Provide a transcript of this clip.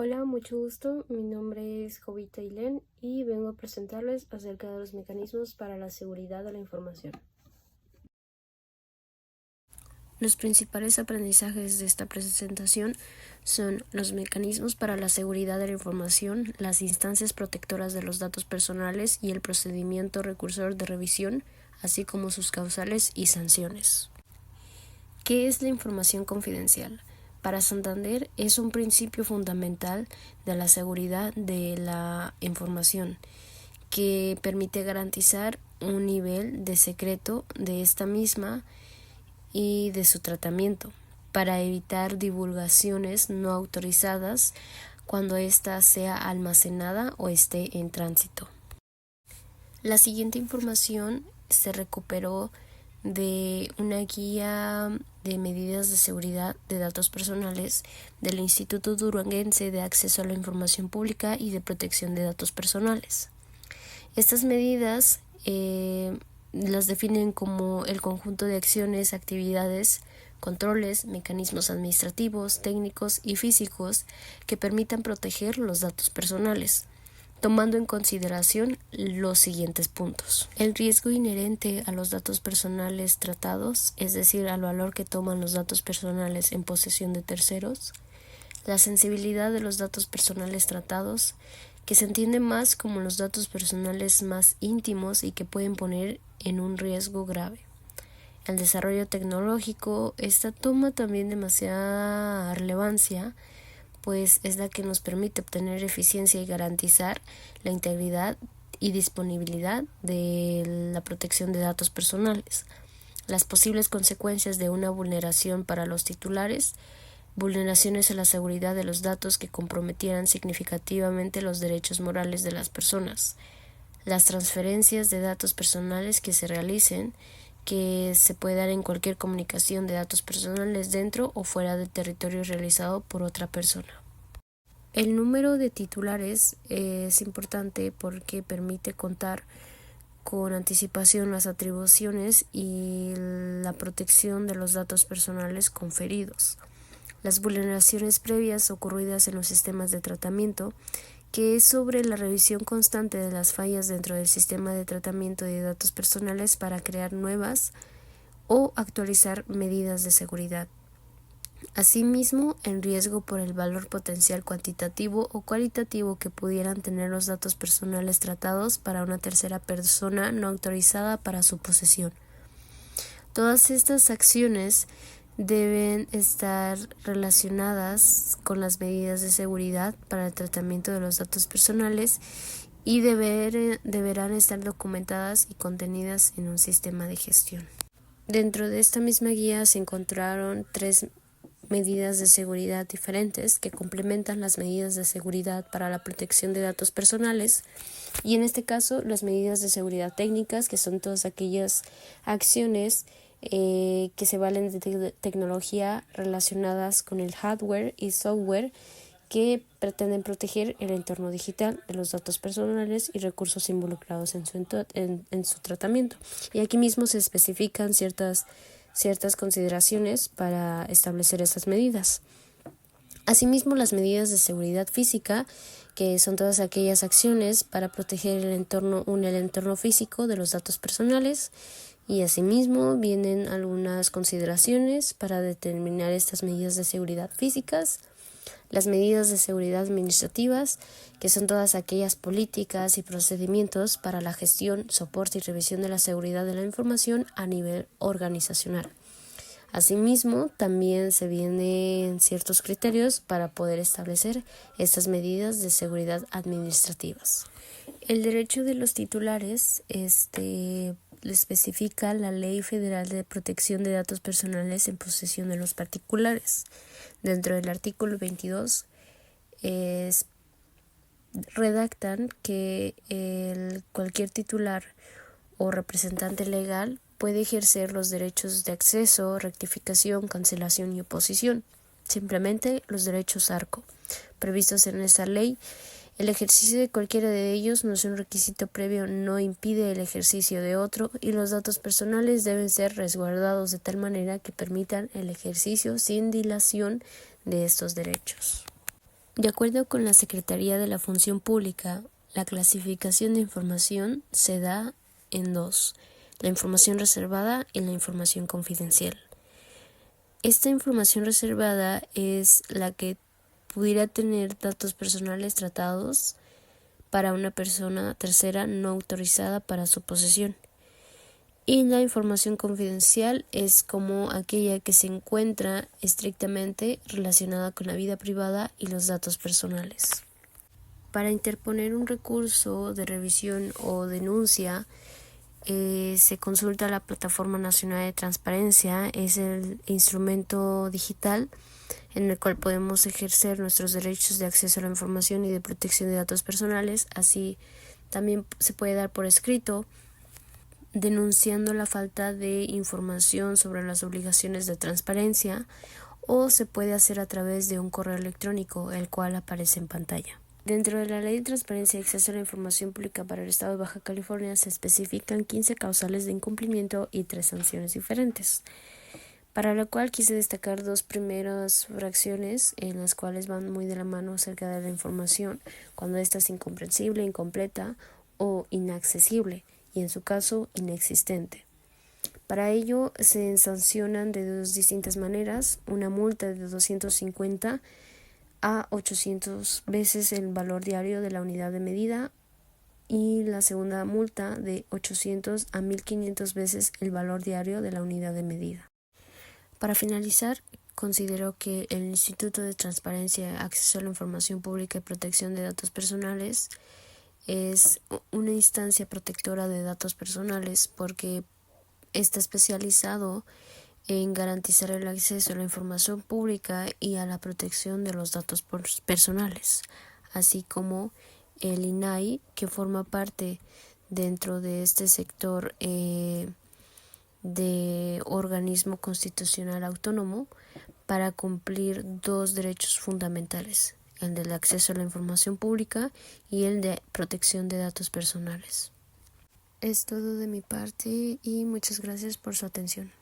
Hola, mucho gusto. Mi nombre es Jovita Ailén y vengo a presentarles acerca de los mecanismos para la seguridad de la información. Los principales aprendizajes de esta presentación son los mecanismos para la seguridad de la información, las instancias protectoras de los datos personales y el procedimiento recursor de revisión, así como sus causales y sanciones. ¿Qué es la información confidencial? Para Santander es un principio fundamental de la seguridad de la información que permite garantizar un nivel de secreto de esta misma y de su tratamiento para evitar divulgaciones no autorizadas cuando ésta sea almacenada o esté en tránsito. La siguiente información se recuperó de una guía de medidas de seguridad de datos personales del Instituto Duranguense de Acceso a la Información Pública y de Protección de Datos Personales. Estas medidas las definen como el conjunto de acciones, actividades, controles, mecanismos administrativos, técnicos y físicos que permitan proteger los datos personales, tomando en consideración los siguientes puntos. El riesgo inherente a los datos personales tratados, es decir, al valor que toman los datos personales en posesión de terceros. La sensibilidad de los datos personales tratados, que se entiende más como los datos personales más íntimos y que pueden poner en un riesgo grave. El desarrollo tecnológico, esta toma también demasiada relevancia, pues es la que nos permite obtener eficiencia y garantizar la integridad y disponibilidad de la protección de datos personales. Las posibles consecuencias de una vulneración para los titulares, vulneraciones a la seguridad de los datos que comprometieran significativamente los derechos morales de las personas, las transferencias de datos personales que se realicen, que se puede dar en cualquier comunicación de datos personales dentro o fuera del territorio realizado por otra persona. El número de titulares es importante porque permite contar con anticipación las atribuciones y la protección de los datos personales conferidos. Las vulneraciones previas ocurridas en los sistemas de tratamiento, que es sobre la revisión constante de las fallas dentro del sistema de tratamiento de datos personales para crear nuevas o actualizar medidas de seguridad. Asimismo, el riesgo por el valor potencial cuantitativo o cualitativo que pudieran tener los datos personales tratados para una tercera persona no autorizada para su posesión. Todas estas acciones deben estar relacionadas con las medidas de seguridad para el tratamiento de los datos personales y deberán estar documentadas y contenidas en un sistema de gestión. Dentro de esta misma guía se encontraron 3 medidas de seguridad diferentes que complementan las medidas de seguridad para la protección de datos personales y en este caso las medidas de seguridad técnicas, que son todas aquellas acciones que se valen de tecnología relacionadas con el hardware y software que pretenden proteger el entorno digital de los datos personales y recursos involucrados en su tratamiento. Y aquí mismo se especifican ciertas consideraciones para establecer estas medidas. Asimismo, las medidas de seguridad física, que son todas aquellas acciones para proteger el entorno físico de los datos personales, y asimismo vienen algunas consideraciones para determinar estas medidas de seguridad físicas. Las medidas de seguridad administrativas, que son todas aquellas políticas y procedimientos para la gestión, soporte y revisión de la seguridad de la información a nivel organizacional. Asimismo, también se vienen ciertos criterios para poder establecer estas medidas de seguridad administrativas. El derecho de los titulares lo especifica la Ley Federal de Protección de Datos Personales en posesión de los particulares. Dentro del artículo 22 redactan que cualquier titular o representante legal puede ejercer los derechos de acceso, rectificación, cancelación y oposición, simplemente los derechos ARCO, previstos en esa ley. El ejercicio de cualquiera de ellos no es un requisito previo, no impide el ejercicio de otro y los datos personales deben ser resguardados de tal manera que permitan el ejercicio sin dilación de estos derechos. De acuerdo con la Secretaría de la Función Pública, la clasificación de información se da en dos: la información reservada y la información confidencial. Esta información reservada es la que pudiera tener datos personales tratados para una persona tercera no autorizada para su posesión. Y la información confidencial es como aquella que se encuentra estrictamente relacionada con la vida privada y los datos personales. Para interponer un recurso de revisión o denuncia, se consulta la Plataforma Nacional de Transparencia. Es el instrumento digital en el cual podemos ejercer nuestros derechos de acceso a la información y de protección de datos personales. Así también se puede dar por escrito, denunciando la falta de información sobre las obligaciones de transparencia, o se puede hacer a través de un correo electrónico, el cual aparece en pantalla. Dentro de la Ley de Transparencia y Acceso a la Información Pública para el Estado de Baja California se especifican 15 causales de incumplimiento y 3 sanciones diferentes, para lo cual quise destacar 2 primeras fracciones en las cuales van muy de la mano acerca de la información, cuando ésta es incomprensible, incompleta o inaccesible, y en su caso inexistente. Para ello se sancionan de 2 distintas maneras: una multa de 250 a 800 veces el valor diario de la unidad de medida, y la segunda multa de 800 a 1500 veces el valor diario de la unidad de medida. Para finalizar, considero que el Instituto de Transparencia, Acceso a la Información Pública y Protección de Datos Personales es una instancia protectora de datos personales porque está especializado en garantizar el acceso a la información pública y a la protección de los datos personales, así como el INAI, que forma parte dentro de este sector de organismo constitucional autónomo para cumplir 2 derechos fundamentales: el del acceso a la información pública y el de protección de datos personales. Es todo de mi parte y muchas gracias por su atención.